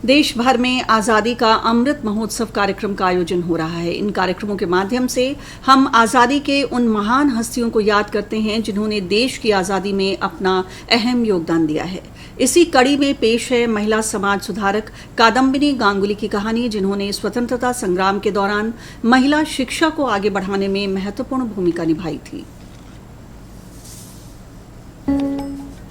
देश भर में आज़ादी का अमृत महोत्सव कार्यक्रम का आयोजन हो रहा है। इन कार्यक्रमों के माध्यम से हम आज़ादी के उन महान हस्तियों को याद करते हैं जिन्होंने देश की आज़ादी में अपना अहम योगदान दिया है। इसी कड़ी में पेश है महिला समाज सुधारक कादम्बिनी गांगुली की कहानी, जिन्होंने स्वतंत्रता संग्राम के दौरान महिला शिक्षा को आगे बढ़ाने में महत्वपूर्ण भूमिका निभाई थी।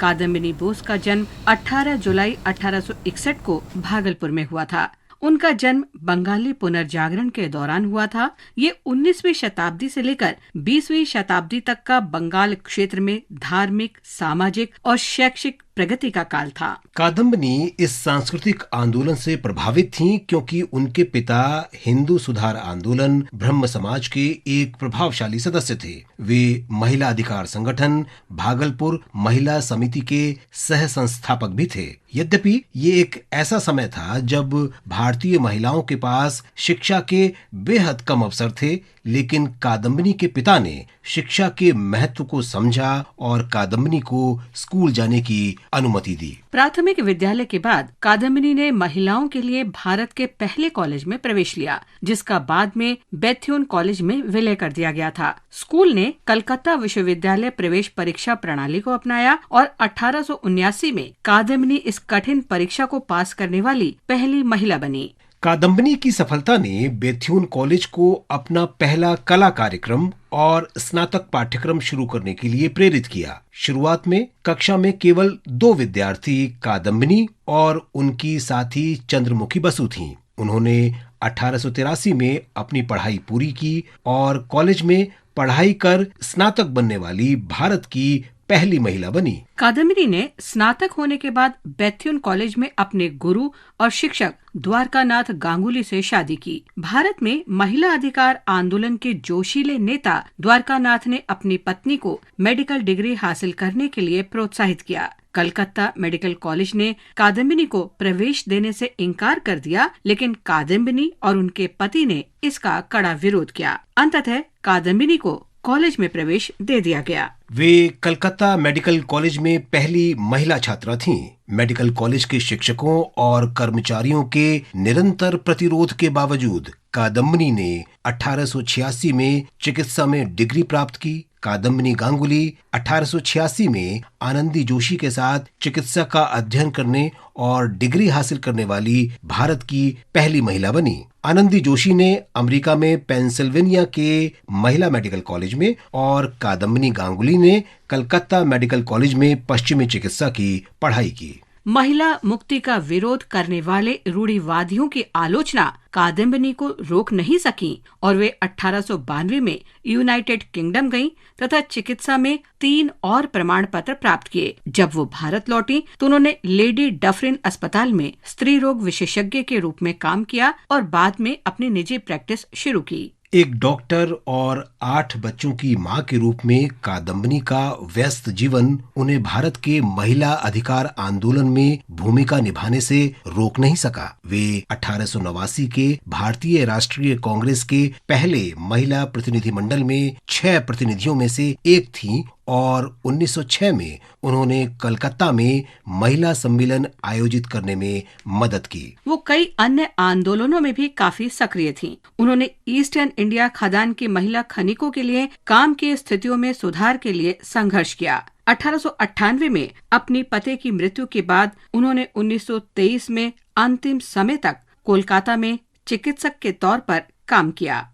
कादम्बिनी बोस का जन्म 18 जुलाई 1861 को भागलपुर में हुआ था। उनका जन्म बंगाली पुनर्जागरण के दौरान हुआ था। ये 19वीं शताब्दी से लेकर 20वीं शताब्दी तक का बंगाल क्षेत्र में धार्मिक, सामाजिक और शैक्षिक प्रगति का काल था। कादम्बिनी इस सांस्कृतिक आंदोलन से प्रभावित थीं क्योंकि उनके पिता हिंदू सुधार आंदोलन ब्रह्म समाज के एक प्रभावशाली सदस्य थे। वे महिला अधिकार संगठन भागलपुर महिला समिति के सह संस्थापक भी थे। यद्यपि ये एक ऐसा समय था जब भारतीय महिलाओं के पास शिक्षा के बेहद कम अवसर थे, लेकिन कादम्बिनी के पिता ने शिक्षा के महत्व को समझा और कादम्बिनी को स्कूल जाने की अनुमति दी। प्राथमिक विद्यालय के बाद कादम्बिनी ने महिलाओं के लिए भारत के पहले कॉलेज में प्रवेश लिया, जिसका बाद में बेथ्यून कॉलेज में विलय कर दिया गया था। स्कूल ने कलकत्ता विश्वविद्यालय प्रवेश परीक्षा प्रणाली को अपनाया और 1879 में कादम्बिनी इस कठिन परीक्षा को पास करने वाली पहली महिला बनी। कादम्बिनी की सफलता ने बेथ्यून कॉलेज को अपना पहला कला कार्यक्रम और स्नातक पाठ्यक्रम शुरू करने के लिए प्रेरित किया। शुरुआत में कक्षा में केवल 2 विद्यार्थी कादम्बिनी और उनकी साथी चंद्रमुखी बसु थीं। उन्होंने 1883 में अपनी पढ़ाई पूरी की और कॉलेज में पढ़ाई कर स्नातक बनने वाली भारत की पहली महिला बनी। कादम्बिनी ने स्नातक होने के बाद बेथ्यून कॉलेज में अपने गुरु और शिक्षक द्वारकानाथ गांगुली से शादी की। भारत में महिला अधिकार आंदोलन के जोशीले नेता द्वारकानाथ ने अपनी पत्नी को मेडिकल डिग्री हासिल करने के लिए प्रोत्साहित किया। कलकत्ता मेडिकल कॉलेज ने कादम्बिनी को प्रवेश देने से इनकार कर दिया, लेकिन कादम्बिनी और उनके पति ने इसका कड़ा विरोध किया। अंततः कादम्बिनी को कॉलेज में प्रवेश दे दिया गया। वे कलकत्ता मेडिकल कॉलेज में पहली महिला छात्रा थीं। मेडिकल कॉलेज के शिक्षकों और कर्मचारियों के निरंतर प्रतिरोध के बावजूद कादम्बिनी ने 1886 में चिकित्सा में डिग्री प्राप्त की। कादम्बिनी गांगुली 1886 में आनंदी जोशी के साथ चिकित्सा का अध्ययन करने और डिग्री हासिल करने वाली भारत की पहली महिला बनी। आनंदी जोशी ने अमेरिका में पेंसिल्वेनिया के महिला मेडिकल कॉलेज में और कादम्बिनी गांगुली ने कलकत्ता मेडिकल कॉलेज में पश्चिमी चिकित्सा की पढ़ाई की। महिला मुक्ति का विरोध करने वाले रूढ़िवादियों की आलोचना कादम्बिनी को रोक नहीं सकी और वे 1892 में यूनाइटेड किंगडम गईं तथा चिकित्सा में 3 और प्रमाण पत्र प्राप्त किए। जब वो भारत लौटी तो उन्होंने लेडी डफरिन अस्पताल में स्त्री रोग विशेषज्ञ के रूप में काम किया और बाद में अपनी निजी प्रैक्टिस शुरू की। एक डॉक्टर और 8 बच्चों की मां के रूप में कादम्बिनी का व्यस्त जीवन उन्हें भारत के महिला अधिकार आंदोलन में भूमिका निभाने से रोक नहीं सका। वे 1889 के भारतीय राष्ट्रीय कांग्रेस के पहले महिला प्रतिनिधिमंडल में 6 प्रतिनिधियों में से एक थीं और 1906 में उन्होंने कलकत्ता में महिला सम्मेलन आयोजित करने में मदद की। वो कई अन्य आंदोलनों में भी काफी सक्रिय थीं। उन्होंने ईस्टर्न इंडिया खदान की महिला खनिकों के लिए काम की स्थितियों में सुधार के लिए संघर्ष किया। 1898 में अपनी पति की मृत्यु के बाद उन्होंने 1923 में अंतिम समय तक कोलकाता में चिकित्सक के तौर पर काम किया।